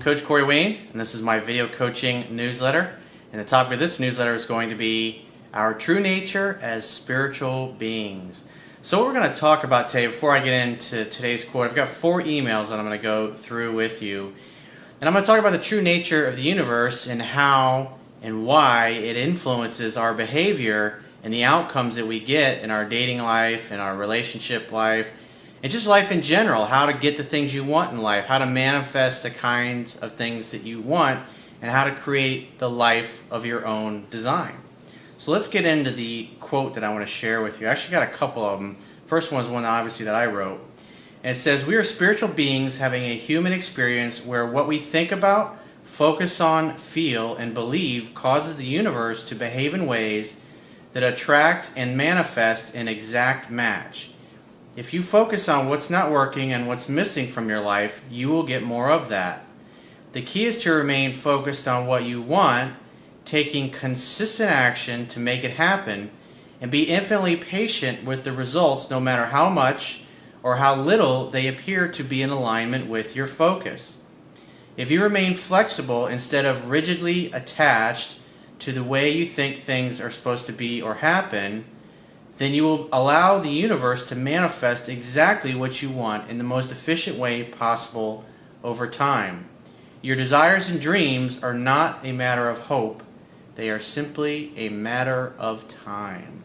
Coach Corey Wayne, and this is my video coaching newsletter. And the topic of this newsletter is going to be our true nature as spiritual beings. So what we're going to talk about today, before I get into today's quote, I've got 4 emails that I'm going to go through with you. And I'm going to talk about the true nature of the universe and how and why it influences our behavior and the outcomes that we get in our dating life and our relationship life and just life in general, how to get the things you want in life, how to manifest the kinds of things that you want, and how to create the life of your own design. So let's get into the quote that I want to share with you. I actually got a couple of them. First one is one obviously that I wrote. And it says, "We are spiritual beings having a human experience where what we think about, focus on, feel, and believe causes the universe to behave in ways that attract and manifest an exact match. If you focus on what's not working and what's missing from your life, you will get more of that. The key is to remain focused on what you want, taking consistent action to make it happen, and be infinitely patient with the results no matter how much or how little they appear to be in alignment with your focus. If you remain flexible instead of rigidly attached to the way you think things are supposed to be or happen, then you will allow the universe to manifest exactly what you want in the most efficient way possible over time. Your desires and dreams are not a matter of hope. They are simply a matter of time."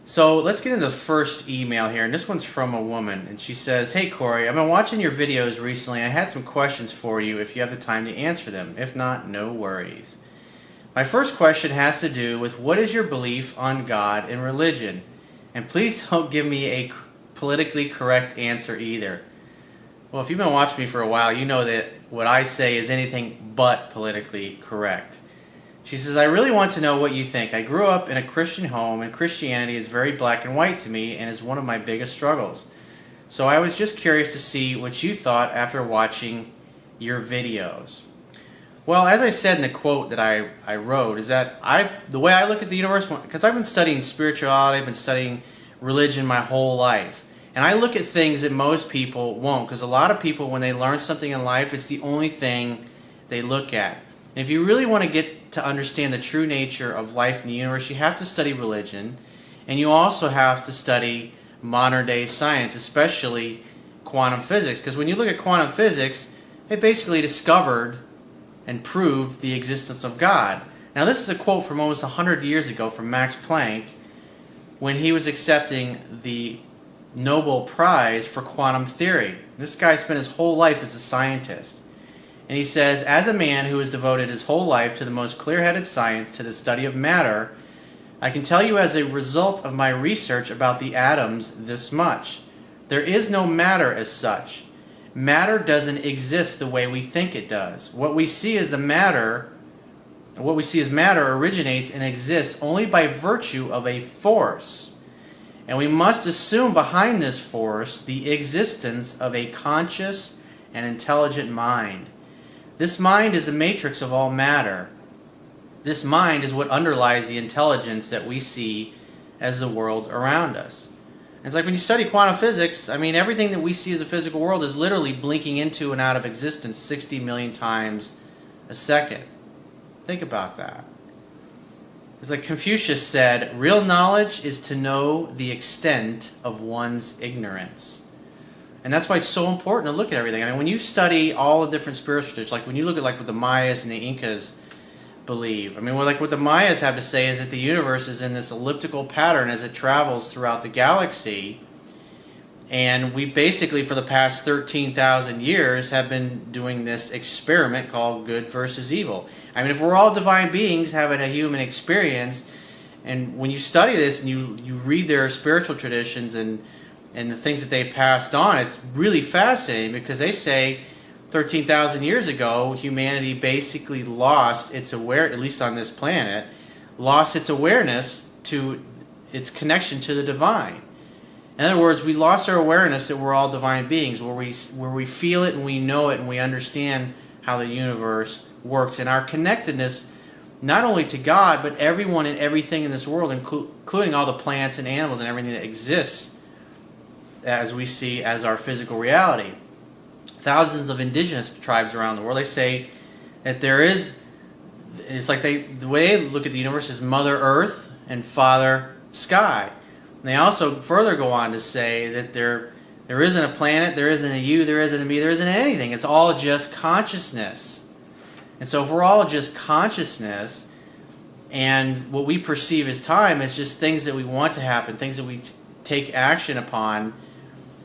So let's get into the first email here, and this one's from a woman, and she says, "Hey Corey, I've been watching your videos recently and I had some questions for you if you have the time to answer them. If not, no worries. My first question has to do with what is your belief on God and religion? And please don't give me a politically correct answer either." Well, if you've been watching me for a while, you know that what I say is anything but politically correct. She says, "I really want to know what you think. I grew up in a Christian home, and Christianity is very black and white to me and is one of my biggest struggles. So I was just curious to see what you thought after watching your videos." Well, as I said in the quote that I wrote, is that the way I look at the universe, because I've been studying spirituality, I've been studying religion my whole life. And I look at things that most people won't, because a lot of people, when they learn something in life, it's the only thing they look at. And if you really want to get to understand the true nature of life in the universe, you have to study religion, and you also have to study modern day science, especially quantum physics. Because when you look at quantum physics, they basically discovered and proved the existence of God. Now this is a quote from almost 100 years ago from Max Planck when he was accepting the Nobel Prize for quantum theory. This guy spent his whole life as a scientist. And he says, "As a man who has devoted his whole life to the most clear-headed science, to the study of matter, I can tell you as a result of my research about the atoms this much. There is no matter as such. Matter doesn't exist the way we think it does. What we see as matter originates and exists only by virtue of a force. And we must assume behind this force the existence of a conscious and intelligent mind. This mind is the matrix of all matter. This mind is what underlies the intelligence that we see as the world around us." It's like when you study quantum physics, I mean, everything that we see as a physical world is literally blinking into and out of existence 60 million times a second. Think about that. It's like Confucius said, "Real knowledge is to know the extent of one's ignorance." And that's why it's so important to look at everything. I mean, when you study all the different spiritual traditions, like when you look at what the Mayas and the Incas believe. I mean, what the Mayas have to say is that the universe is in this elliptical pattern as it travels throughout the galaxy. And we basically, for the past 13,000 years, have been doing this experiment called good versus evil. I mean, if we're all divine beings having a human experience, and when you study this and you read their spiritual traditions and the things that they passed on, it's really fascinating because they say 13,000 years ago, humanity basically lost its at least on this planet, lost its awareness to its connection to the divine. In other words, we lost our awareness that we're all divine beings, where we feel it and we know it and we understand how the universe works and our connectedness not only to God, but everyone and everything in this world, including all the plants and animals and everything that exists as we see as our physical reality. thousands of indigenous tribes around the world. They say that it's like the way they look at the universe is Mother Earth and Father Sky. And they also further go on to say that there isn't a planet, there isn't a you, there isn't a me, there isn't anything. It's all just consciousness. And so if we're all just consciousness, and what we perceive as time is just things that we want to happen, things that we take action upon,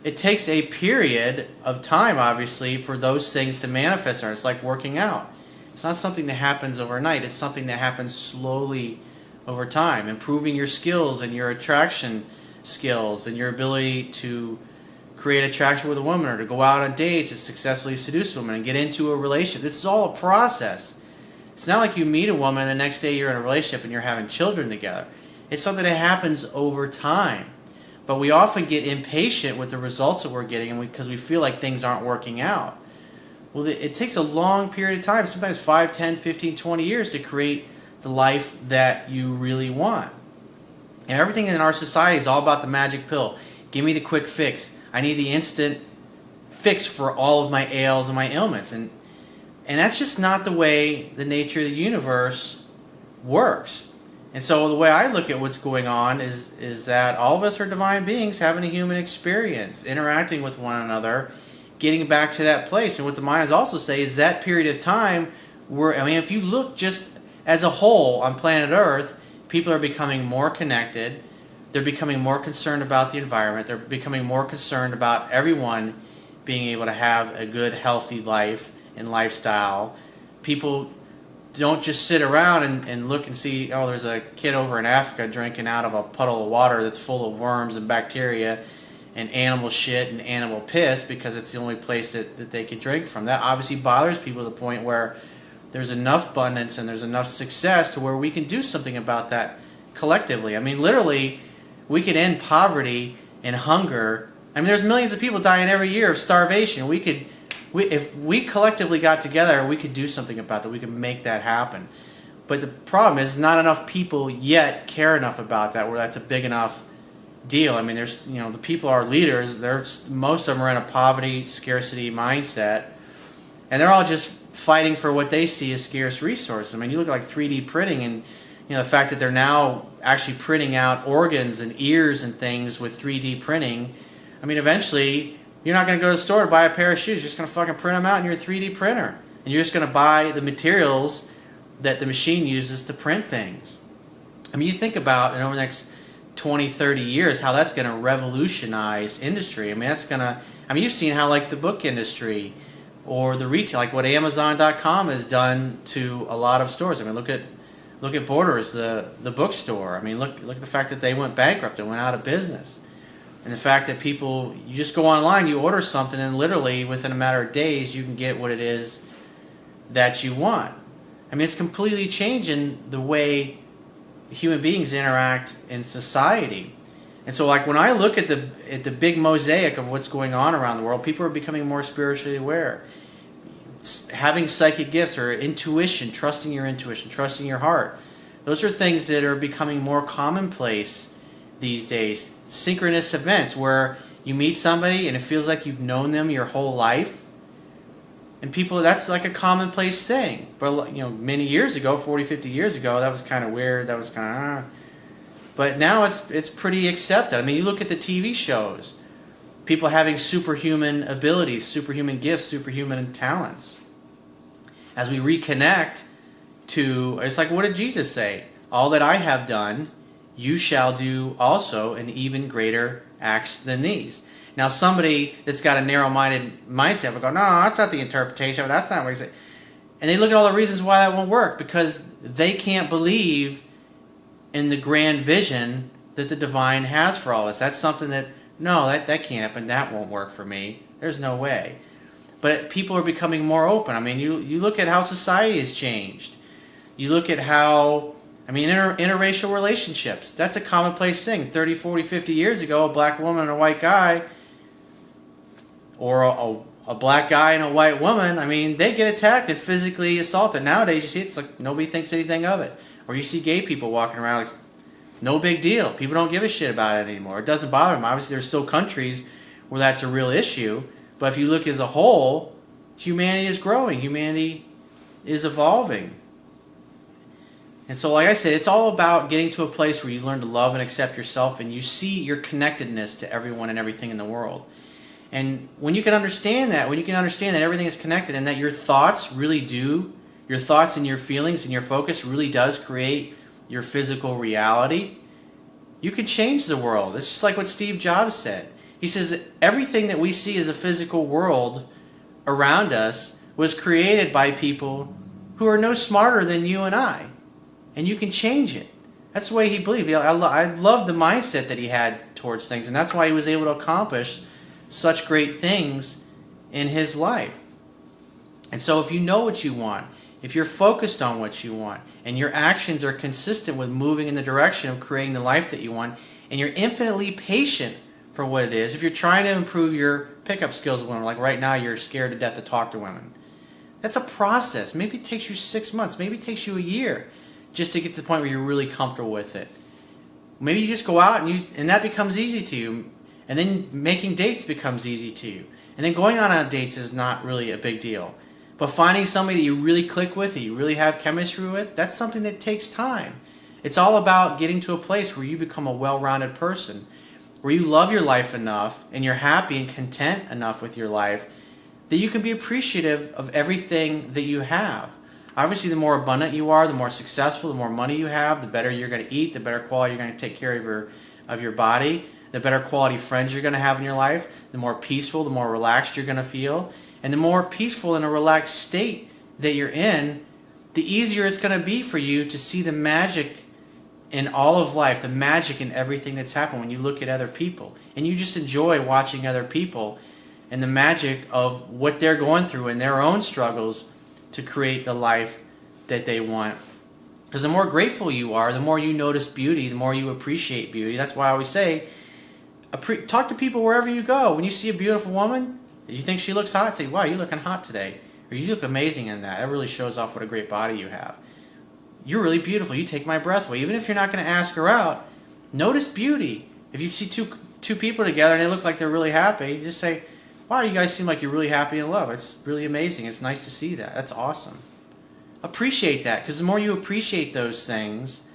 it takes a period of time, obviously, for those things to manifest. It's like working out. It's not something that happens overnight. It's something that happens slowly over time. Improving your skills and your attraction skills and your ability to create attraction with a woman or to go out on dates and successfully seduce a woman and get into a relationship. This is all a process. It's not like you meet a woman and the next day you're in a relationship and you're having children together. It's something that happens over time. But we often get impatient with the results that we're getting because we feel like things aren't working out. Well, it takes a long period of time, sometimes 5, 10, 15, 20 years to create the life that you really want. And everything in our society is all about the magic pill. Give me the quick fix. I need the instant fix for all of my ails and my ailments. And that's just not the way the nature of the universe works. And so the way I look at what's going on is that all of us are divine beings having a human experience, interacting with one another, getting back to that place. And what the Mayans also say is that period of time where, if you look just as a whole on planet Earth, people are becoming more connected. They're becoming more concerned about the environment. They're becoming more concerned about everyone being able to have a good, healthy life and lifestyle. People don't just sit around and look and see, oh, there's a kid over in Africa drinking out of a puddle of water that's full of worms and bacteria and animal shit and animal piss because it's the only place that they can drink from. That obviously bothers people to the point where there's enough abundance and there's enough success to where we can do something about that collectively. Literally, we could end poverty and hunger. There's millions of people dying every year of starvation. If we collectively got together, we could do something about that. We could make that happen. But the problem is not enough people yet care enough about that where that's a big enough deal. There's, the people are leaders. Most of them are in a poverty, scarcity mindset. And they're all just fighting for what they see as scarce resources. You look at like 3D printing and the fact that they're now actually printing out organs and ears and things with 3D printing. Eventually, you're not going to go to the store to buy a pair of shoes. You're just going to fucking print them out in your 3D printer. And you're just going to buy the materials that the machine uses to print things. You think about, over the next 20, 30 years, how that's going to revolutionize industry. That's going to... you've seen how, like, the book industry or the retail, like what Amazon.com has done to a lot of stores. Look at Borders, the bookstore. Look at the fact that they went bankrupt and went out of business. And the fact that people, you just go online, you order something, and literally within a matter of days, you can get what it is that you want. It's completely changing the way human beings interact in society. And so, like, when I look at the big mosaic of what's going on around the world, people are becoming more spiritually aware. Having psychic gifts or intuition, trusting your heart. Those are things that are becoming more commonplace these days. Synchronous events where you meet somebody and it feels like you've known them your whole life. And people, that's like a commonplace thing. But, many years ago, 40, 50 years ago, that was kind of weird. That was kind of... But now it's pretty accepted. You look at the TV shows. People having superhuman abilities, superhuman gifts, superhuman talents. As we reconnect to... It's like, what did Jesus say? All that I have done, you shall do also in even greater acts than these. Now, somebody that's got a narrow-minded mindset will go, no, that's not the interpretation. That's not what he said. And they look at all the reasons why that won't work because they can't believe in the grand vision that the divine has for all of us. That's something that, no, that can't happen. That won't work for me. There's no way. But people are becoming more open. You look at how society has changed. You look at how... interracial relationships, that's a commonplace thing. 30, 40, 50 years ago, a black woman and a white guy, or a black guy and a white woman, they get attacked and physically assaulted. Nowadays, you see it's like nobody thinks anything of it. Or you see gay people walking around like, no big deal. People don't give a shit about it anymore. It doesn't bother them. Obviously, there's still countries where that's a real issue. But if you look as a whole, humanity is growing. Humanity is evolving. And so, like I said, it's all about getting to a place where you learn to love and accept yourself, and you see your connectedness to everyone and everything in the world. And when you can understand that, everything is connected, and that your thoughts and your feelings and your focus really does create your physical reality, you can change the world. It's just like what Steve Jobs said. He says that everything that we see as a physical world around us was created by people who are no smarter than you and I. And you can change it. That's the way he believed. I love the mindset that he had towards things, and that's why he was able to accomplish such great things in his life. And so if you know what you want, if you're focused on what you want, and your actions are consistent with moving in the direction of creating the life that you want, and you're infinitely patient for what it is, if you're trying to improve your pickup skills with women, like right now you're scared to death to talk to women, that's a process. Maybe it takes you 6 months, maybe it takes you a year, just to get to the point where you're really comfortable with it. Maybe you just go out and that becomes easy to you. And then making dates becomes easy to you. And then going on dates is not really a big deal. But finding somebody that you really click with, that you really have chemistry with, that's something that takes time. It's all about getting to a place where you become a well-rounded person, where you love your life enough and you're happy and content enough with your life that you can be appreciative of everything that you have. Obviously, the more abundant you are, the more successful, the more money you have, the better you're going to eat, the better quality you're going to take care of your body, the better quality friends you're going to have in your life, the more peaceful, the more relaxed you're going to feel, and the more peaceful and a relaxed state that you're in, the easier it's going to be for you to see the magic in all of life, the magic in everything that's happened when you look at other people. And you just enjoy watching other people and the magic of what they're going through and their own struggles to create the life that they want. Because the more grateful you are, the more you notice beauty, the more you appreciate beauty. That's why I always say, talk to people wherever you go. When you see a beautiful woman, you think she looks hot, say, wow, you're looking hot today. Or you look amazing in that. That really shows off what a great body you have. You're really beautiful. You take my breath away. Even if you're not going to ask her out, notice beauty. If you see two people together and they look like they're really happy, just say, wow, you guys seem like you're really happy in love. It's really amazing. It's nice to see that. That's awesome. Appreciate that, because the more you appreciate those things,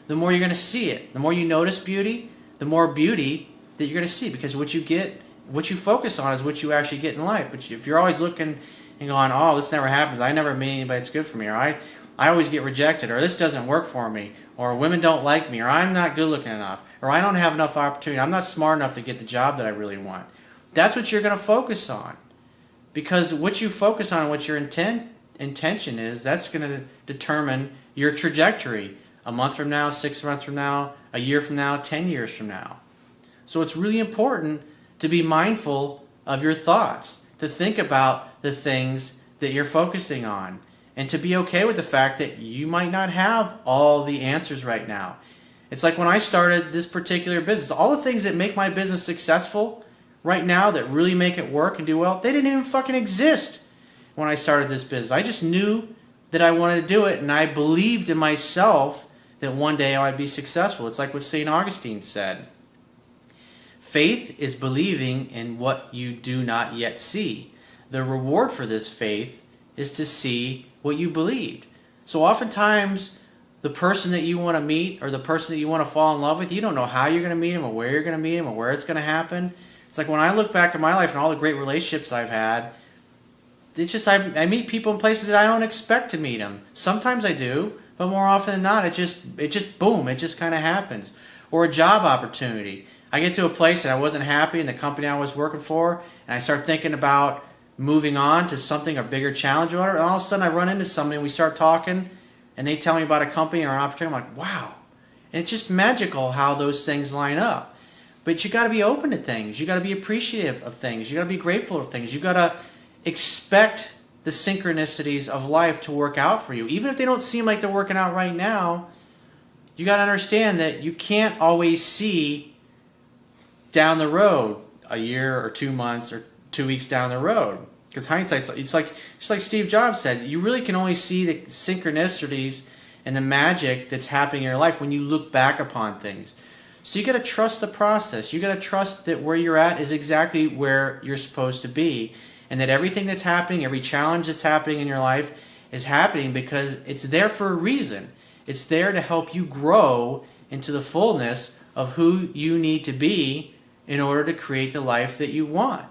the more you're going to see it. The more you notice beauty, the more beauty that you're going to see, because what you focus on is what you actually get in life. But if you're always looking and going, oh, this never happens, I never meet anybody that's good for me, or I always get rejected, or this doesn't work for me, or women don't like me, or I'm not good looking enough, or I don't have enough opportunity, I'm not smart enough to get the job that I really want. That's what you're going to focus on. Because what you focus on and what your intention is, that's going to determine your trajectory a month from now, 6 months from now, a year from now, 10 years from now. So it's really important to be mindful of your thoughts, to think about the things that you're focusing on, and to be okay with the fact that you might not have all the answers right now. It's like when I started this particular business, all the things that make my business successful right now, that really make it work and do well, they didn't even fucking exist when I started this business. I just knew that I wanted to do it, and I believed in myself that one day I'd be successful. It's like what St. Augustine said. Faith is believing in what you do not yet see. The reward for this faith is to see what you believed. So oftentimes, the person that you want to meet or the person that you want to fall in love with, you don't know how you're going to meet him or where you're going to meet him or where it's going to happen. It's like when I look back at my life and all the great relationships I've had, it's just I meet people in places that I don't expect to meet them. Sometimes I do, but more often than not, it just boom, it just kind of happens. Or a job opportunity. I get to a place that I wasn't happy in the company I was working for, and I start thinking about moving on to something, a bigger challenge or whatever, and all of a sudden I run into somebody and we start talking, and they tell me about a company or an opportunity. I'm like, wow. And it's just magical how those things line up. But you got to be open to things. You got to be appreciative of things. You got to be grateful of things. You got to expect the synchronicities of life to work out for you. Even if they don't seem like they're working out right now, you got to understand that you can't always see down the road, a year or 2 months or 2 weeks down the road. Because hindsight's, it's like, just like Steve Jobs said, you really can only see the synchronicities and the magic that's happening in your life when you look back upon things. So you got to trust the process. You got to trust that where you're at is exactly where you're supposed to be. and that everything that's happening, every challenge that's happening in your life is happening because it's there for a reason. It's there to help you grow into the fullness of who you need to be in order to create the life that you want.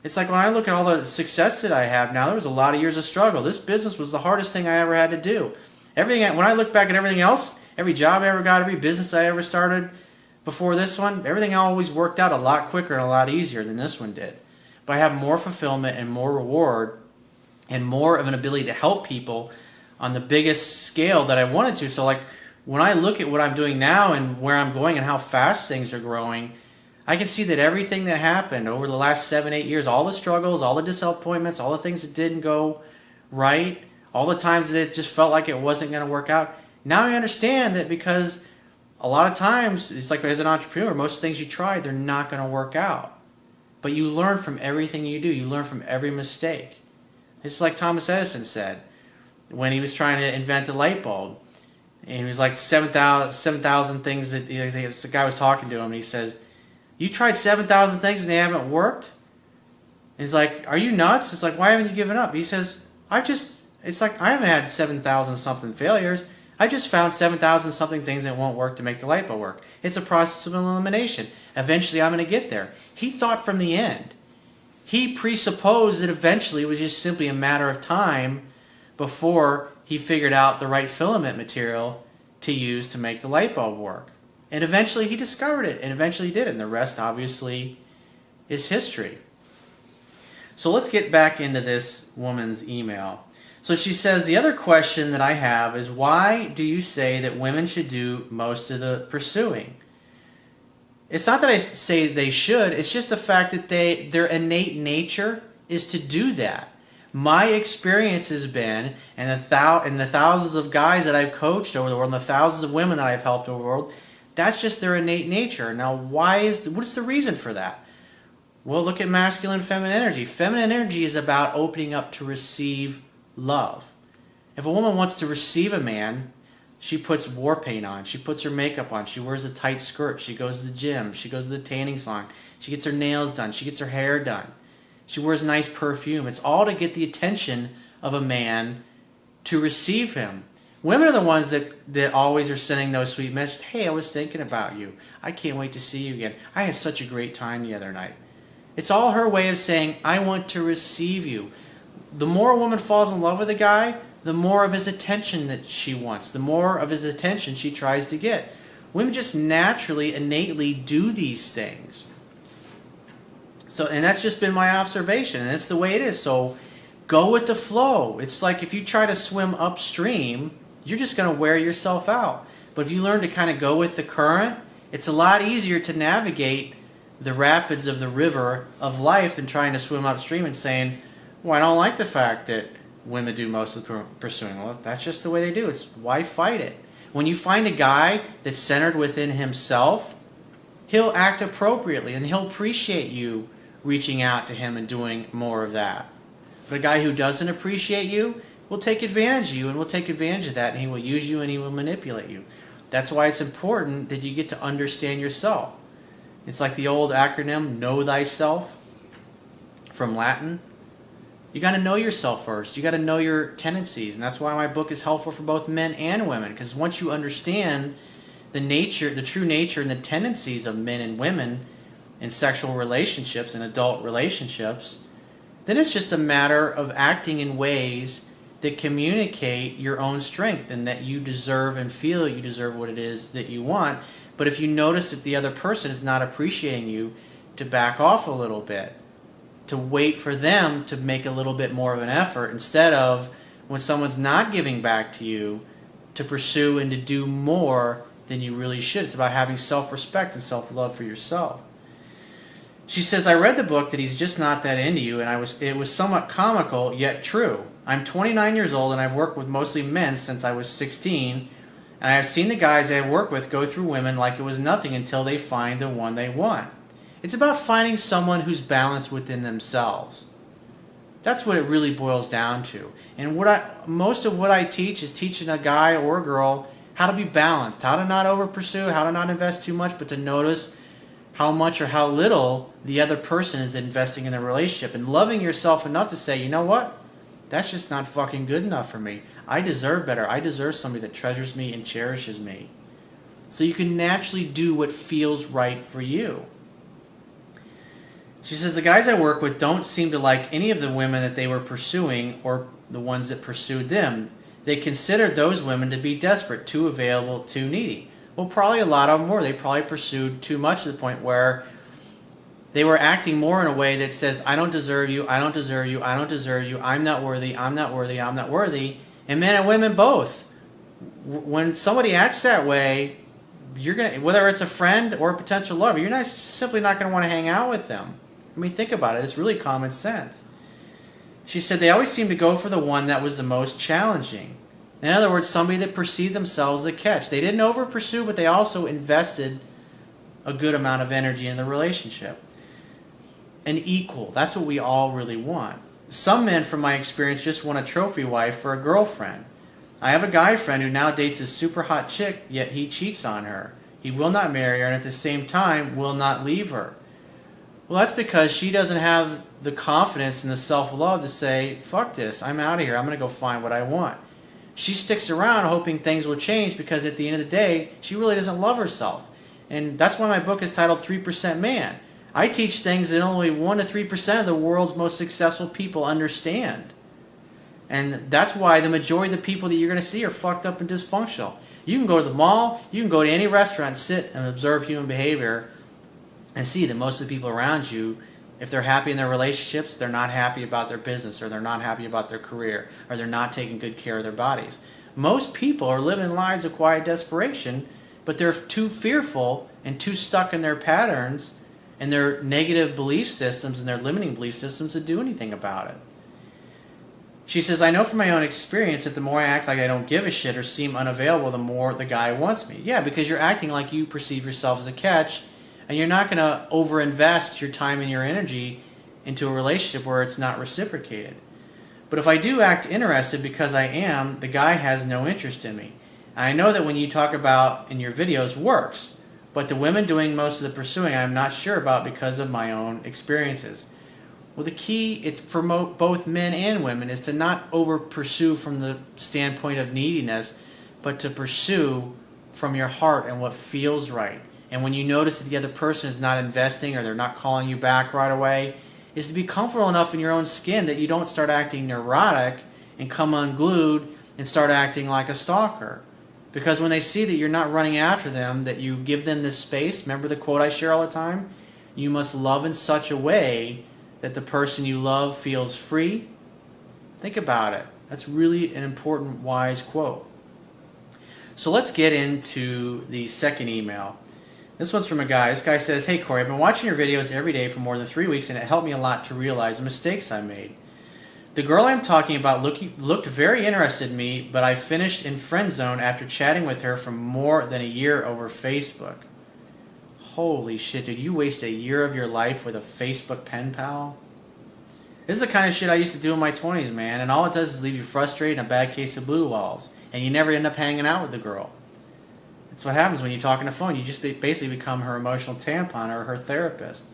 It's like when I look at all the success that I have now, there was a lot of years of struggle. This business was the hardest thing I ever had to do. When I look back at everything else, every job I ever got, every business I ever started before this one, everything always worked out a lot quicker and a lot easier than this one did. But I have more fulfillment and more reward and more of an ability to help people on the biggest scale that I wanted to. So like when I look at what I'm doing now and where I'm going and how fast things are growing, I can see that everything that happened over the last 7-8 years, all the struggles, all the disappointments, all the things that didn't go right, all the times that it just felt like it wasn't going to work out, now I understand that because a lot of times, it's like as an entrepreneur, most things you try, they're not going to work out. But you learn from everything you do. You learn from every mistake. It's like Thomas Edison said when he was trying to invent the light bulb. And he was like 7,000 things that the guy was talking to him, and he says, "You tried 7,000 things and they haven't worked?" And he's like, "Are you nuts?" It's like, "Why haven't you given up?" He says, it's like, I haven't had 7,000 something failures. I just found 7,000 something things that won't work to make the light bulb work. It's a process of elimination. Eventually I'm going to get there. He thought from the end. He presupposed that eventually it was just simply a matter of time before he figured out the right filament material to use to make the light bulb work. And eventually he discovered it, and eventually he did it, and the rest obviously is history. So let's get back into this woman's email. So she says, the other question that I have is, why do you say that women should do most of the pursuing? It's not that I say they should, it's just the fact that their innate nature is to do that. My experience has been, and the thousands of guys that I've coached over the world, and the thousands of women that I've helped over the world, that's just their innate nature. Now, what's the reason for that? Well, look at masculine and feminine energy. Feminine energy is about opening up to receive love. If a woman wants to receive a man, she puts war paint on, she puts her makeup on, she wears a tight skirt, she goes to the gym, she goes to the tanning salon, she gets her nails done, she gets her hair done, she wears nice perfume. It's all to get the attention of a man to receive him. Women are the ones that always are sending those sweet messages. "Hey, I was thinking about you. I can't wait to see you again. I had such a great time the other night." It's all her way of saying, "I want to receive you." The more a woman falls in love with a guy, the more of his attention that she wants, the more of his attention she tries to get. Women just naturally, innately do these things. And that's just been my observation, and that's the way it is. So go with the flow. It's like if you try to swim upstream, you're just going to wear yourself out. But if you learn to kind of go with the current, it's a lot easier to navigate the rapids of the river of life than trying to swim upstream and saying, "Well, I don't like the fact that women do most of the pursuing." Well, that's just the way they do. It's why fight it? When you find a guy that's centered within himself, he'll act appropriately and he'll appreciate you reaching out to him and doing more of that. But a guy who doesn't appreciate you will take advantage of you and will take advantage of that, and he will use you and he will manipulate you. That's why it's important that you get to understand yourself. It's like the old acronym, know thyself, from Latin. You got to know yourself first. You got to know your tendencies, and that's why my book is helpful for both men and women, because once you understand the true nature and the tendencies of men and women in sexual relationships and adult relationships, then it's just a matter of acting in ways that communicate your own strength and that you deserve and feel you deserve what it is that you want. But if you notice that the other person is not appreciating you, to back off a little bit, to wait for them to make a little bit more of an effort, instead of, when someone's not giving back to you, to pursue and to do more than you really should. It's about having self-respect and self-love for yourself. She says, "I read the book that he's just not that into you, and it was somewhat comical, yet true. I'm 29 years old, and I've worked with mostly men since I was 16, and I have seen the guys I have worked with go through women like it was nothing until they find the one they want. It's about finding someone who's balanced within themselves. That's what it really boils down to. And most of what I teach is teaching a guy or a girl how to be balanced, how to not over pursue, how to not invest too much, but to notice how much or how little the other person is investing in the relationship, and loving yourself enough to say, you know what? That's just not fucking good enough for me. I deserve better. I deserve somebody that treasures me and cherishes me. So you can naturally do what feels right for you. She says, the guys I work with don't seem to like any of the women that they were pursuing or the ones that pursued them. They considered those women to be desperate, too available, too needy. Well, probably a lot of them were. They probably pursued too much to the point where they were acting more in a way that says, I don't deserve you, I don't deserve you, I don't deserve you, I'm not worthy, I'm not worthy, I'm not worthy. And men and women both. When somebody acts that way, you're gonna, whether it's a friend or a potential lover, you're not simply not going to want to hang out with them. I mean, think about it. It's really common sense. She said they always seemed to go for the one that was the most challenging. In other words, somebody that perceived themselves as a catch. They didn't over-pursue, but they also invested a good amount of energy in the relationship. An equal. That's what we all really want. Some men, from my experience, just want a trophy wife for a girlfriend. I have a guy friend who now dates a super hot chick, yet he cheats on her. He will not marry her and at the same time will not leave her. Well, that's because she doesn't have the confidence and the self-love to say, fuck this, I'm out of here, I'm going to go find what I want. She sticks around hoping things will change because at the end of the day, she really doesn't love herself. And that's why my book is titled 3% Man. I teach things that only 1 to 3% of the world's most successful people understand. And that's why the majority of the people that you're going to see are fucked up and dysfunctional. You can go to the mall, you can go to any restaurant, sit and observe human behavior and see that most of the people around you, if they're happy in their relationships, they're not happy about their business, or they're not happy about their career, or they're not taking good care of their bodies. Most people are living lives of quiet desperation, but they're too fearful and too stuck in their patterns and their negative belief systems and their limiting belief systems to do anything about it. She says, I know from my own experience that the more I act like I don't give a shit or seem unavailable, the more the guy wants me. Yeah, because you're acting like you perceive yourself as a catch, and you're not going to overinvest your time and your energy into a relationship where it's not reciprocated. But if I do act interested because I am, the guy has no interest in me. And I know that when you talk about in your videos works, but the women doing most of the pursuing I'm not sure about because of my own experiences. Well, the key it's for both men and women is to not over-pursue from the standpoint of neediness, but to pursue from your heart and what feels right. And when you notice that the other person is not investing or they're not calling you back right away, is to be comfortable enough in your own skin that you don't start acting neurotic and come unglued and start acting like a stalker. Because when they see that you're not running after them, that you give them this space, remember the quote I share all the time? You must love in such a way that the person you love feels free. Think about it. That's really an important, wise quote. So let's get into the second email. This one's from a guy. This guy says, hey Corey, I've been watching your videos every day for more than 3 weeks and it helped me a lot to realize the mistakes I made. The girl I'm talking about looked very interested in me, but I finished in friend zone after chatting with her for more than a year over Facebook. Holy shit, dude, you waste a year of your life with a Facebook pen pal? This is the kind of shit I used to do in my 20s, man, and all it does is leave you frustrated and a bad case of blue balls, and you never end up hanging out with the girl. That's what happens when you talk on the phone. You just basically become her emotional tampon or her therapist.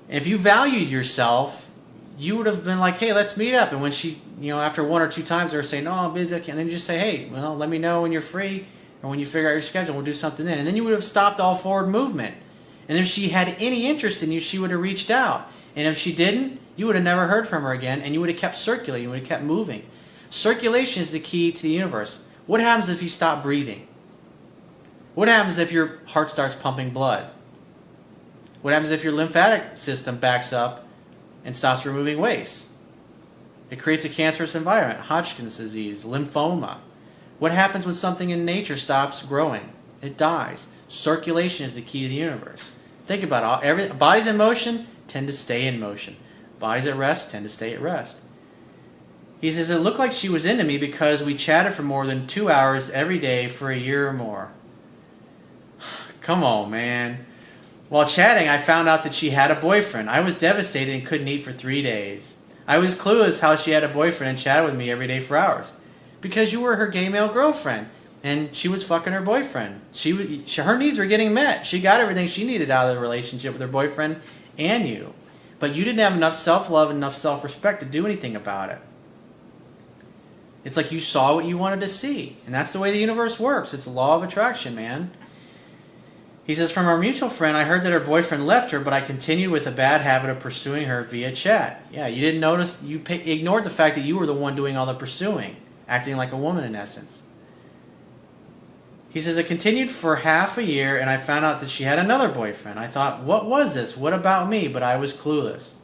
And if you valued yourself, you would have been like, hey, let's meet up. And when she, after 1 or 2 times, they're saying, no, I'm busy, I can't. And then you just say, hey, well, let me know when you're free or when you figure out your schedule, we'll do something then. And then you would have stopped all forward movement. And if she had any interest in you, she would have reached out. And if she didn't, you would have never heard from her again, and you would have kept circulating, you would have kept moving. Circulation is the key to the universe. What happens if you stop breathing? What happens if your heart starts pumping blood? What happens if your lymphatic system backs up and stops removing waste? It creates a cancerous environment, Hodgkin's disease, lymphoma. What happens when something in nature stops growing? It dies. Circulation is the key to the universe. Think about it. Bodies in motion tend to stay in motion. Bodies at rest tend to stay at rest. He says, it looked like she was into me because we chatted for more than 2 hours every day for a year or more. Come on, man. While chatting, I found out that she had a boyfriend. I was devastated and couldn't eat for 3 days. I was clueless how she had a boyfriend and chatted with me every day for hours. Because you were her gay male girlfriend. and she was fucking her boyfriend. Her needs were getting met. She got everything she needed out of the relationship with her boyfriend and you. But you didn't have enough self-love and enough self-respect to do anything about it. It's like you saw what you wanted to see. And that's the way the universe works. It's the law of attraction, man. He says, from our mutual friend, I heard that her boyfriend left her, but I continued with a bad habit of pursuing her via chat. Yeah, you didn't notice. You ignored the fact that you were the one doing all the pursuing, acting like a woman in essence. He says, it continued for half a year, and I found out that she had another boyfriend. I thought, what was this? What about me? But I was clueless.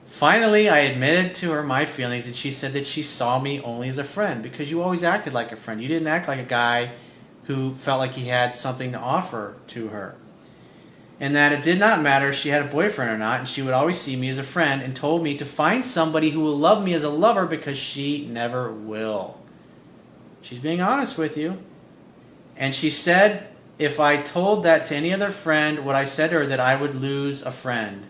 Finally, I admitted to her my feelings, and she said that she saw me only as a friend, because you always acted like a friend. You didn't act like a guy who felt like he had something to offer to her. And that it did not matter if she had a boyfriend or not, and she would always see me as a friend, and told me to find somebody who will love me as a lover, because she never will. She's being honest with you. And she said, if I told that to any other friend, what I said to her, that I would lose a friend.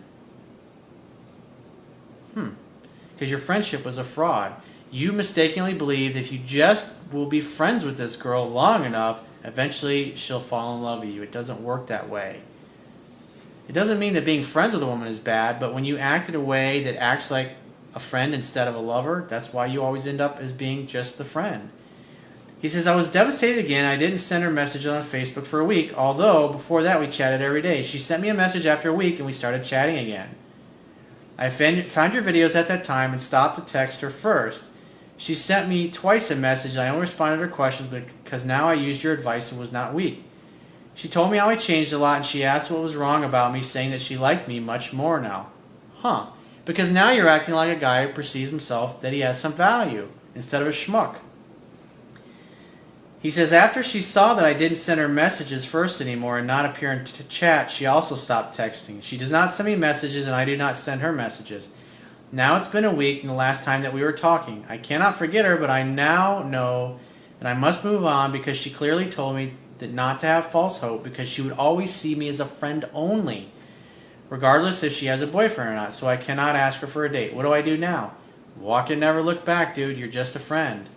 Because your friendship was a fraud. You mistakenly believed if you just will be friends with this girl long enough, eventually she'll fall in love with you. It doesn't work that way. It doesn't mean that being friends with a woman is bad, but when you act in a way that acts like a friend instead of a lover, that's why you always end up as being just the friend. He says, I was devastated again. I didn't send her messages on Facebook for a week, although before that we chatted every day. She sent me a message after a week and we started chatting again. I found your videos at that time and stopped to text her first. She sent me twice a message and I only responded to her questions because now I used your advice and was not weak. She told me how I changed a lot and she asked what was wrong about me, saying that she liked me much more now. Because now you're acting like a guy who perceives himself that he has some value instead of a schmuck. He says, after she saw that I didn't send her messages first anymore and not appear in chat, she also stopped texting. She does not send me messages and I do not send her messages. Now it's been a week and the last time that we were talking. I cannot forget her, but I now know that I must move on because she clearly told me that not to have false hope because she would always see me as a friend only, regardless if she has a boyfriend or not, so I cannot ask her for a date. What do I do now? Walk and never look back, dude. You're just a friend.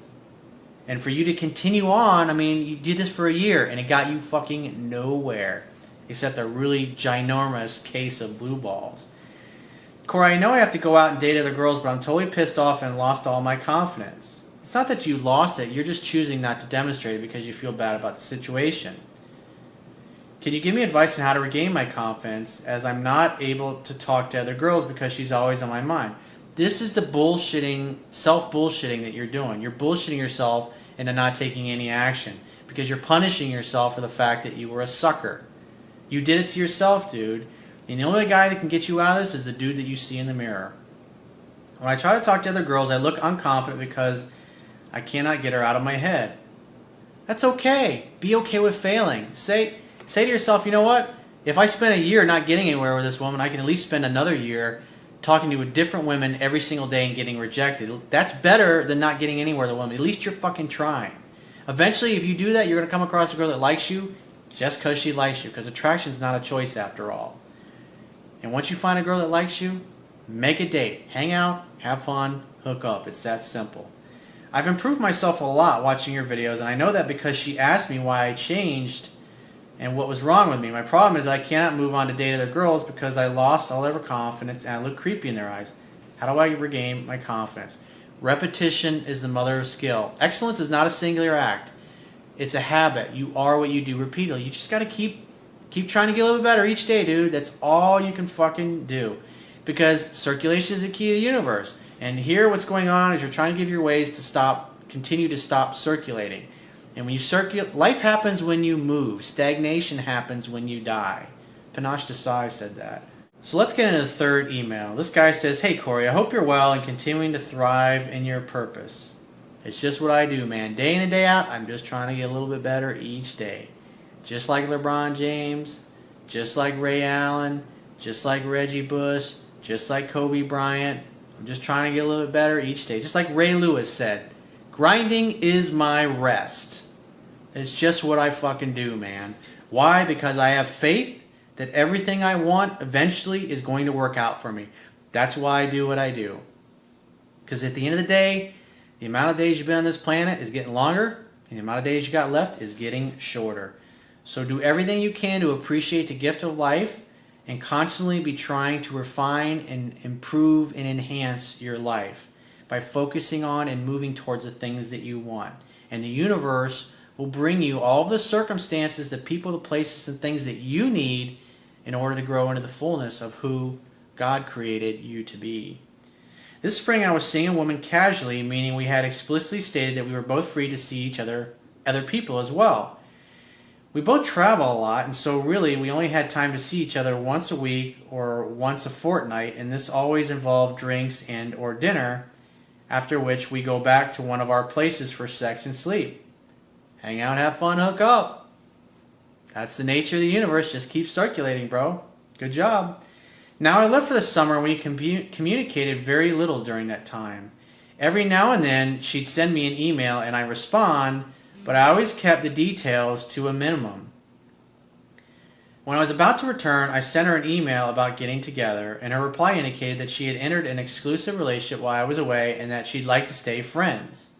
And for you to continue on, I mean, you did this for a year, and it got you fucking nowhere. Except a really ginormous case of blue balls. Corey, I know I have to go out and date other girls, but I'm totally pissed off and lost all my confidence. It's not that you lost it, you're just choosing not to demonstrate it because you feel bad about the situation. Can you give me advice on how to regain my confidence, as I'm not able to talk to other girls because she's always on my mind? This is the bullshitting, self-bullshitting that you're doing. You're bullshitting yourself into not taking any action because you're punishing yourself for the fact that you were a sucker. You did it to yourself, dude. And the only guy that can get you out of this is the dude that you see in the mirror. When I try to talk to other girls, I look unconfident because I cannot get her out of my head. That's okay. Be okay with failing. Say to yourself, you know what? If I spend a year not getting anywhere with this woman, I can at least spend another year talking to different women every single day and getting rejected. That's better than not getting anywhere with a woman. At least you're fucking trying. Eventually, if you do that, you're going to come across a girl that likes you just because she likes you, because attraction's not a choice after all. And once you find a girl that likes you, make a date. Hang out, have fun, hook up. It's that simple. I've improved myself a lot watching your videos, and I know that because she asked me why I changed and what was wrong with me. My problem is I cannot move on to date other girls because I lost all their confidence and I look creepy in their eyes. How do I regain my confidence? Repetition is the mother of skill. Excellence is not a singular act. It's a habit. You are what you do repeatedly. You just got to keep trying to get a little bit better each day, dude. That's all you can fucking do. Because circulation is the key to the universe. And here what's going on is you're trying to give your ways to continue to stop circulating. And when you circulate, life happens when you move. Stagnation happens when you die. Panache Desai said that. So let's get into the third email. This guy says, hey Corey, I hope you're well and continuing to thrive in your purpose. It's just what I do, man. Day in and day out, I'm just trying to get a little bit better each day. Just like LeBron James, just like Ray Allen, just like Reggie Bush, just like Kobe Bryant. I'm just trying to get a little bit better each day. Just like Ray Lewis said, grinding is my rest. It's just what I fucking do, man. Why? Because I have faith that everything I want eventually is going to work out for me. That's why I do what I do. Because at the end of the day, the amount of days you've been on this planet is getting longer, And the amount of days you got left is getting shorter. So do everything you can to appreciate the gift of life and constantly be trying to refine and improve and enhance your life by focusing on and moving towards the things that you want. And the universe will bring you all the circumstances, the people, the places, and things that you need in order to grow into the fullness of who God created you to be. This spring I was seeing a woman casually, meaning we had explicitly stated that we were both free to see other people as well. We both travel a lot, and so really we only had time to see each other once a week or once a fortnight, and this always involved drinks and or dinner, after which we go back to one of our places for sex and sleep. Hang out, have fun, hook up. That's the nature of the universe. Just keep circulating, bro. Good job. Now I left for the summer and we communicated very little during that time. Every now and then she'd send me an email and I respond, but I always kept the details to a minimum. When I was about to return, I sent her an email about getting together, and her reply indicated that she had entered an exclusive relationship while I was away and that she'd like to stay friends.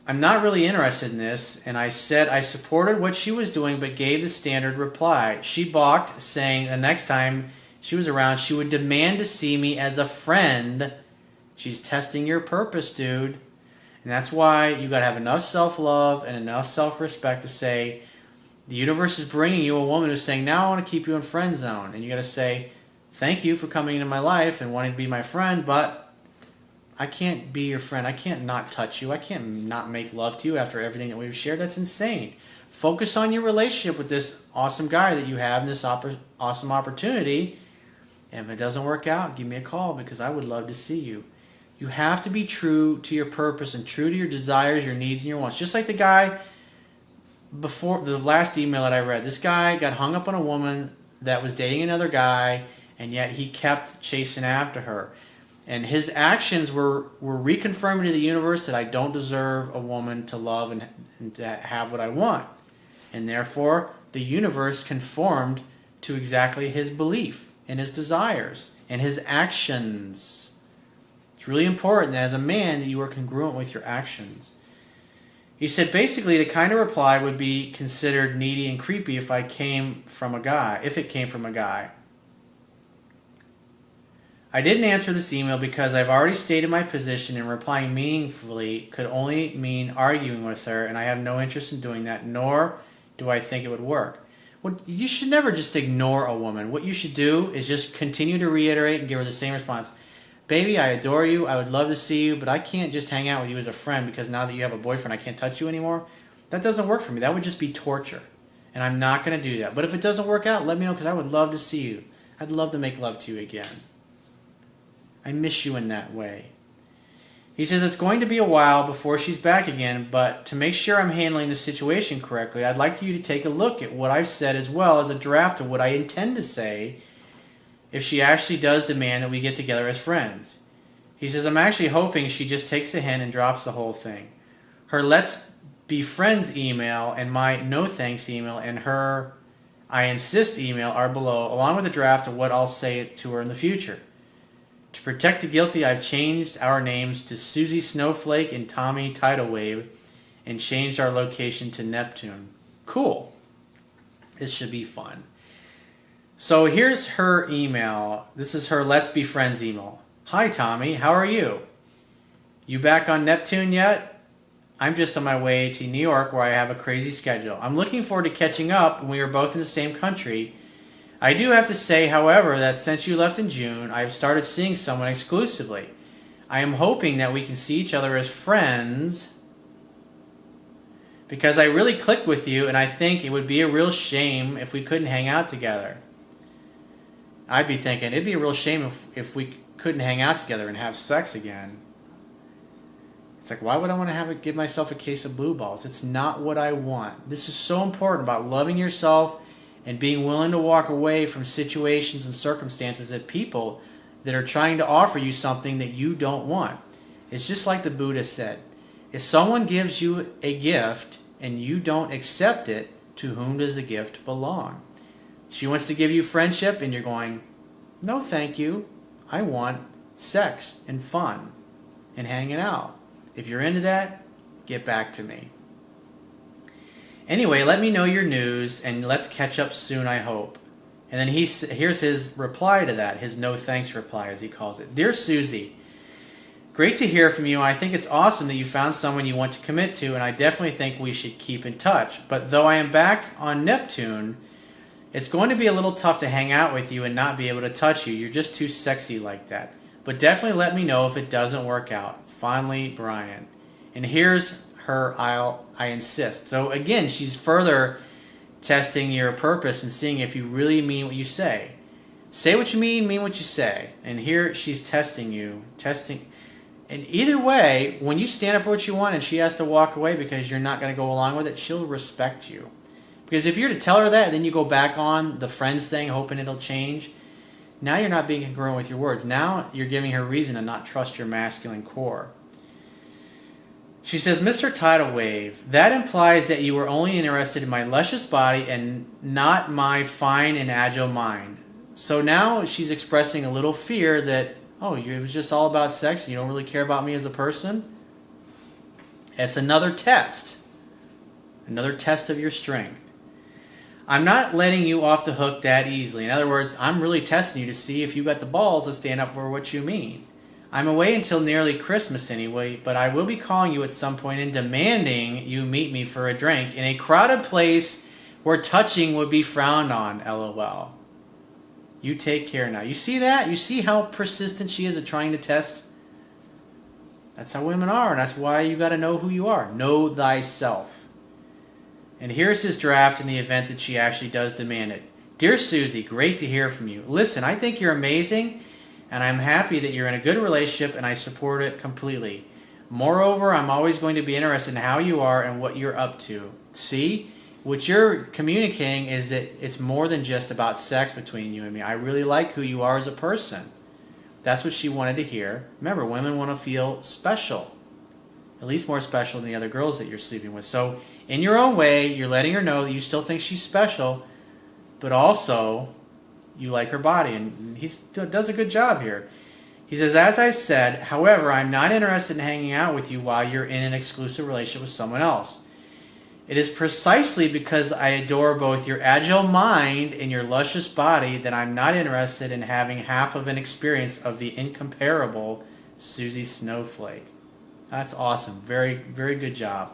I'm not really interested in this, and I said I supported what she was doing but gave the standard reply. She balked, saying the next time she was around she would demand to see me as a friend. She's testing your purpose, dude. And that's why you got to have enough self-love and enough self-respect to say, the universe is bringing you a woman who's saying, now I want to keep you in friend zone. And you got to say, thank you for coming into my life and wanting to be my friend, but I can't be your friend. I can't not touch you. I can't not make love to you after everything that we've shared. That's insane. Focus on your relationship with this awesome guy that you have and this awesome opportunity. And if it doesn't work out, give me a call because I would love to see you. You have to be true to your purpose and true to your desires, your needs, and your wants. Just like the guy before the last email that I read. This guy got hung up on a woman that was dating another guy, and yet he kept chasing after her. And his actions were reconfirming to the universe that I don't deserve a woman to love and to have what I want. And therefore, the universe conformed to exactly his belief and his desires and his actions. It's really important that as a man that you are congruent with your actions. He said basically the kind of reply would be considered needy and creepy if it came from a guy. I didn't answer this email because I've already stated my position, and replying meaningfully could only mean arguing with her, and I have no interest in doing that, nor do I think it would work. You should never just ignore a woman. What you should do is just continue to reiterate and give her the same response. Baby, I adore you. I would love to see you, but I can't just hang out with you as a friend because now that you have a boyfriend, I can't touch you anymore. That doesn't work for me. That would just be torture, and I'm not going to do that. But if it doesn't work out, let me know because I would love to see you. I'd love to make love to you again. I miss you in that way. He says it's going to be a while before she's back again, but to make sure I'm handling the situation correctly, I'd like you to take a look at what I've said as well as a draft of what I intend to say if she actually does demand that we get together as friends. He says, I'm actually hoping she just takes the hint and drops the whole thing. Her let's be friends email and my no thanks email and her I insist email are below, along with a draft of what I'll say to her in the future. To protect the guilty, I've changed our names to Susie Snowflake and Tommy Tidal Wave and changed our location to Neptune. Cool. This should be fun. So here's her email. This is her Let's Be Friends email. Hi, Tommy. How are you? You back on Neptune yet? I'm just on my way to New York where I have a crazy schedule. I'm looking forward to catching up when we are both in the same country. I do have to say, however, that since you left in June, I have started seeing someone exclusively. I am hoping that we can see each other as friends because I really clicked with you and I think it would be a real shame if we couldn't hang out together. I'd be thinking, it'd be a real shame if we couldn't hang out together and have sex again. It's like, why would I want to give myself a case of blue balls? It's not what I want. This is so important about loving yourself and being willing to walk away from situations and circumstances and people that are trying to offer you something that you don't want. It's just like the Buddha said. If someone gives you a gift and you don't accept it, to whom does the gift belong? She wants to give you friendship and you're going, no thank you. I want sex and fun and hanging out. If you're into that, Get back to me. Anyway, let me know your news, and let's catch up soon, I hope. And then here's his reply to that, his no thanks reply, as he calls it. Dear Susie, great to hear from you. I think it's awesome that you found someone you want to commit to, and I definitely think we should keep in touch. But though I am back on Neptune, it's going to be a little tough to hang out with you and not be able to touch you. You're just too sexy like that. But definitely let me know if it doesn't work out. Fondly, Brian. And here's her I insist. So again, she's further testing your purpose and seeing if you really mean what you say. Say what you mean what you say. And here she's testing you. And either way, when you stand up for what you want and she has to walk away because you're not going to go along with it, she'll respect you. Because if you're to tell her that and then you go back on the friends thing hoping it'll change, now you're not being congruent with your words. Now you're giving her reason to not trust your masculine core. She says, Mr. Tidal Wave, that implies that you were only interested in my luscious body and not my fine and agile mind. So now she's expressing a little fear that, oh, it was just all about sex. You don't really care about me as a person? It's another test. Another test of your strength. I'm not letting you off the hook that easily. In other words, I'm really testing you to see if you got the balls to stand up for what you mean. I'm away until nearly Christmas anyway, but I will be calling you at some point and demanding you meet me for a drink in a crowded place where touching would be frowned on, LOL. You take care now. You see that? You see how persistent she is at trying to test? That's how women are, and that's why you got to know who you are. Know thyself. And here's his draft in the event that she actually does demand it. Dear Susie, great to hear from you. Listen, I think you're amazing, and I'm happy that you're in a good relationship, and I support it completely. Moreover, I'm always going to be interested in how you are and what you're up to. See? What you're communicating is that it's more than just about sex between you and me. I really like who you are as a person. That's what she wanted to hear. Remember, women want to feel special. At least more special than the other girls that you're sleeping with. So, in your own way, you're letting her know that you still think she's special, but also you like her body. And he does a good job here. He says, as I said, however, I'm not interested in hanging out with you while you're in an exclusive relationship with someone else. It is precisely because I adore both your agile mind and your luscious body that I'm not interested in having half of an experience of the incomparable Susie Snowflake. That's awesome. Very, very good job.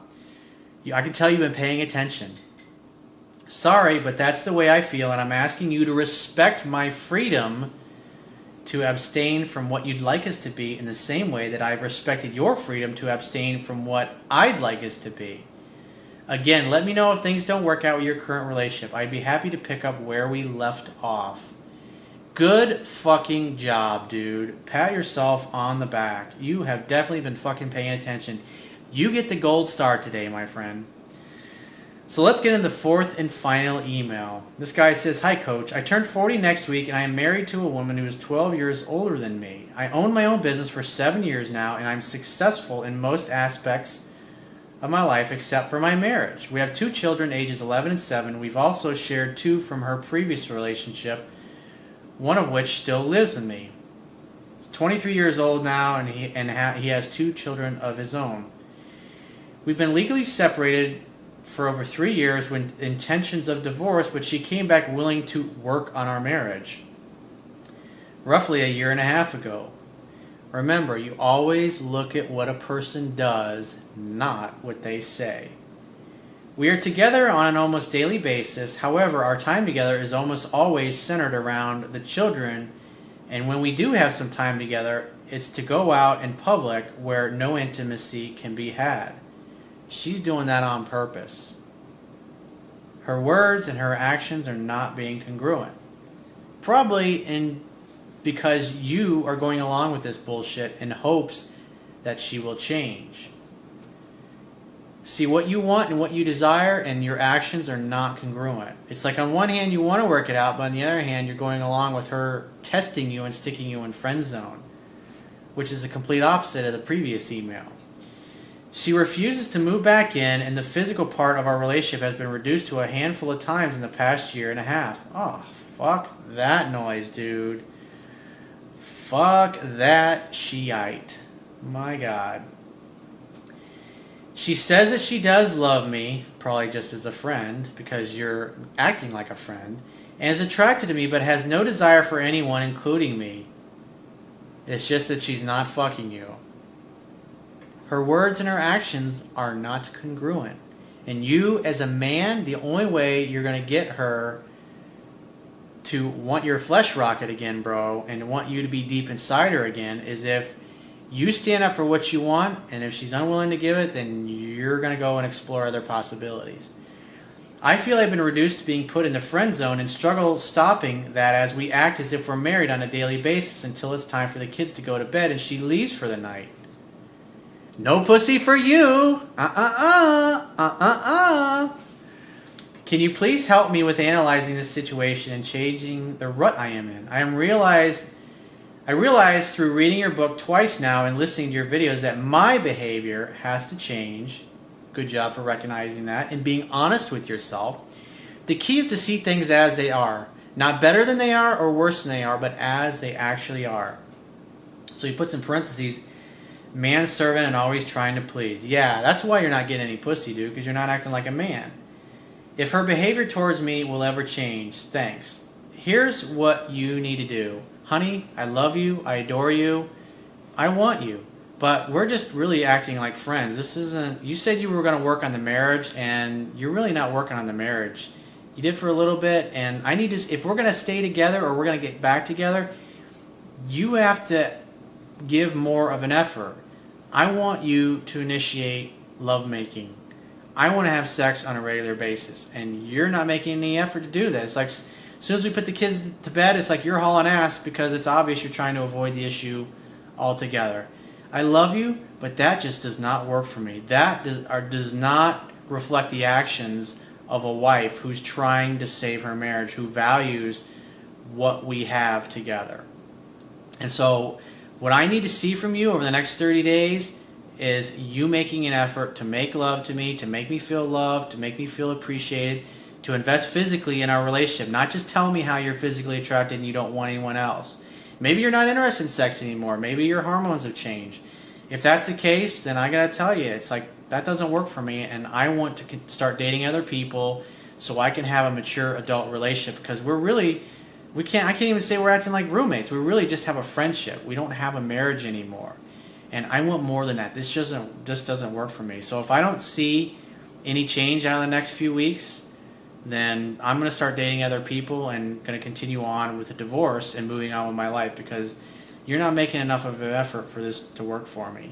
I can tell you've been paying attention. Sorry, but that's the way I feel, and I'm asking you to respect my freedom to abstain from what you'd like us to be in the same way that I've respected your freedom to abstain from what I'd like us to be. Again, let me know if things don't work out with your current relationship. I'd be happy to pick up where we left off. Good fucking job, dude. Pat yourself on the back. You have definitely been fucking paying attention. You get the gold star today, my friend. So let's get into the fourth and final email. This guy says, Hi, Coach. I turned 40 next week, and I am married to a woman who is 12 years older than me. I own my own business for 7 years now, and I'm successful in most aspects of my life except for my marriage. We have 2 children, ages 11 and 7. We've also shared 2 from her previous relationship, one of which still lives with me. He's 23 years old now, and he has 2 children of his own. We've been legally separated for over 3 years with intentions of divorce, but she came back willing to work on our marriage roughly a year and a half ago. Remember, you always look at what a person does, not what they say. We are together on an almost daily basis. However, our time together is almost always centered around the children, and when we do have some time together, it's to go out in public where no intimacy can be had. She's doing that on purpose. Her words and her actions are not being congruent. Probably because you are going along with this bullshit in hopes that she will change. See, what you want and what you desire and your actions are not congruent. It's like on one hand you want to work it out, but on the other hand you're going along with her testing you and sticking you in friend zone, which is the complete opposite of the previous email. She refuses to move back in, and the physical part of our relationship has been reduced to a handful of times in the past year and a half. Oh, fuck that noise, dude. Fuck that Shiite. My God. She says that she does love me, probably just as a friend, because you're acting like a friend, and is attracted to me, but has no desire for anyone, including me. It's just that she's not fucking you. Her words and her actions are not congruent. And you, as a man, the only way you're going to get her to want your flesh rocket again, bro, and want you to be deep inside her again, is if you stand up for what you want, and if she's unwilling to give it, then you're going to go and explore other possibilities. I feel I've been reduced to being put in the friend zone and struggle stopping that as we act as if we're married on a daily basis until it's time for the kids to go to bed and she leaves for the night. No pussy for you! Can you please help me with analyzing this situation and changing the rut I am in? I realize through reading your book twice now and listening to your videos that my behavior has to change. Good job for recognizing that and being honest with yourself. The key is to see things as they are. Not better than they are or worse than they are, but as they actually are. So he puts in parentheses, manservant and always trying to please. Yeah, that's why you're not getting any pussy, dude, because you're not acting like a man. If her behavior towards me will ever change, thanks. Here's what you need to do. Honey, I love you. I adore you. I want you. But we're just really acting like friends. This isn't... You said you were going to work on the marriage, and you're really not working on the marriage. You did for a little bit, and I need to... If we're going to stay together or we're going to get back together, you have to give more of an effort. I want you to initiate lovemaking. I want to have sex on a regular basis, and you're not making any effort to do that. It's like... As soon as we put the kids to bed, it's like you're hauling ass because it's obvious you're trying to avoid the issue altogether. I love you, but that just does not work for me. That does not reflect the actions of a wife who's trying to save her marriage, who values what we have together. And so what I need to see from you over the next 30 days is you making an effort to make love to me, to make me feel loved, to make me feel appreciated, to invest physically in our relationship. Not just tell me how you're physically attracted and you don't want anyone else. Maybe you're not interested in sex anymore. Maybe your hormones have changed. If that's the case, then I gotta tell you, it's like, that doesn't work for me, and I want to start dating other people so I can have a mature adult relationship, because I can't even say we're acting like roommates. We really just have a friendship. We don't have a marriage anymore. And I want more than that. This doesn't work for me. So if I don't see any change out of the next few weeks, then I'm going to start dating other people and going to continue on with a divorce and moving on with my life, because you're not making enough of an effort for this to work for me.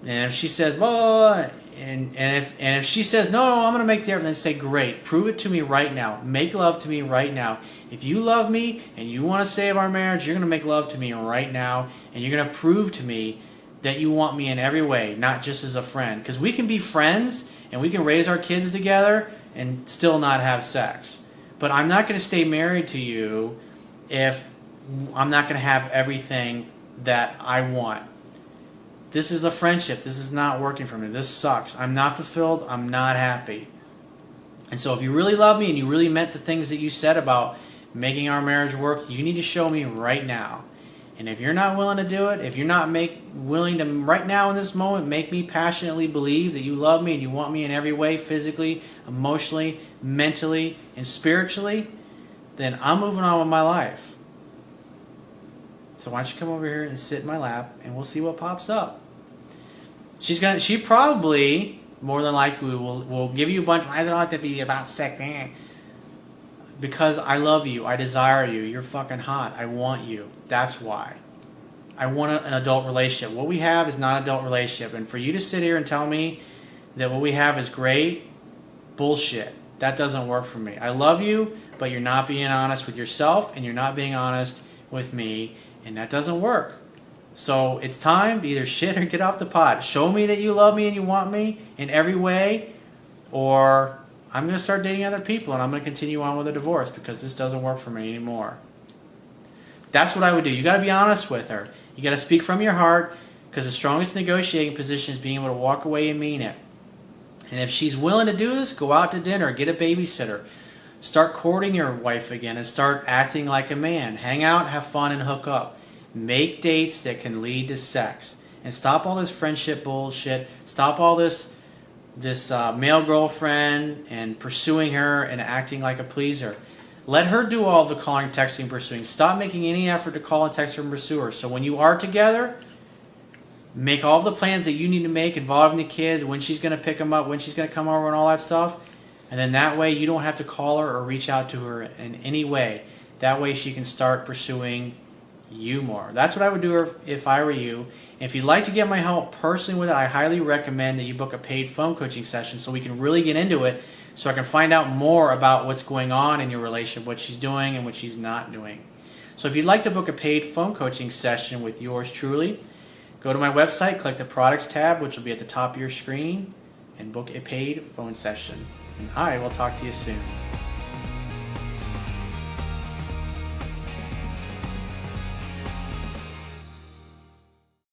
And if she says, well, and if she says, no, I'm going to make the effort, then say, great, prove it to me right now. Make love to me right now. If you love me and you want to save our marriage, you're going to make love to me right now, and you're going to prove to me that you want me in every way, not just as a friend. Because we can be friends and we can raise our kids together and still not have sex. But I'm not going to stay married to you if I'm not going to have everything that I want. This is a friendship. This is not working for me. This sucks. I'm not fulfilled. I'm not happy. And so if you really love me and you really meant the things that you said about making our marriage work, you need to show me right now. And if you're not willing to do it, if you're not willing to right now in this moment make me passionately believe that you love me and you want me in every way, physically, emotionally, mentally, and spiritually, then I'm moving on with my life. So why don't you come over here and sit in my lap and we'll see what pops up. She probably, more than likely, will give you a bunch. I don't have to be about sex. Because I love you, I desire you, you're fucking hot, I want you. That's why. I want an adult relationship. What we have is not an adult relationship. And for you to sit here and tell me that what we have is great, bullshit. That doesn't work for me. I love you, but you're not being honest with yourself, and you're not being honest with me, and that doesn't work. So it's time to either shit or get off the pot. Show me that you love me and you want me in every way, or I'm going to start dating other people and I'm going to continue on with a divorce because this doesn't work for me anymore. That's what I would do. You got to be honest with her. You got to speak from your heart, because the strongest negotiating position is being able to walk away and mean it. And if she's willing to do this, go out to dinner, get a babysitter, start courting your wife again and start acting like a man. Hang out, have fun, and hook up. Make dates that can lead to sex. And stop all this friendship bullshit. Stop all this this male girlfriend and pursuing her and acting like a pleaser. Let her do all the calling, texting, pursuing. Stop making any effort to call and text her and pursue her. So when you are together, make all the plans that you need to make involving the kids, when she's going to pick them up, when she's going to come over and all that stuff. And then that way you don't have to call her or reach out to her in any way. That way she can start pursuing you more. That's what I would do if I were you. If you'd like to get my help personally with it, I highly recommend that you book a paid phone coaching session so we can really get into it, so I can find out more about what's going on in your relationship, what she's doing and what she's not doing. So if you'd like to book a paid phone coaching session with yours truly, go to my website, click the products tab, which will be at the top of your screen, and book a paid phone session. And I will talk to you soon.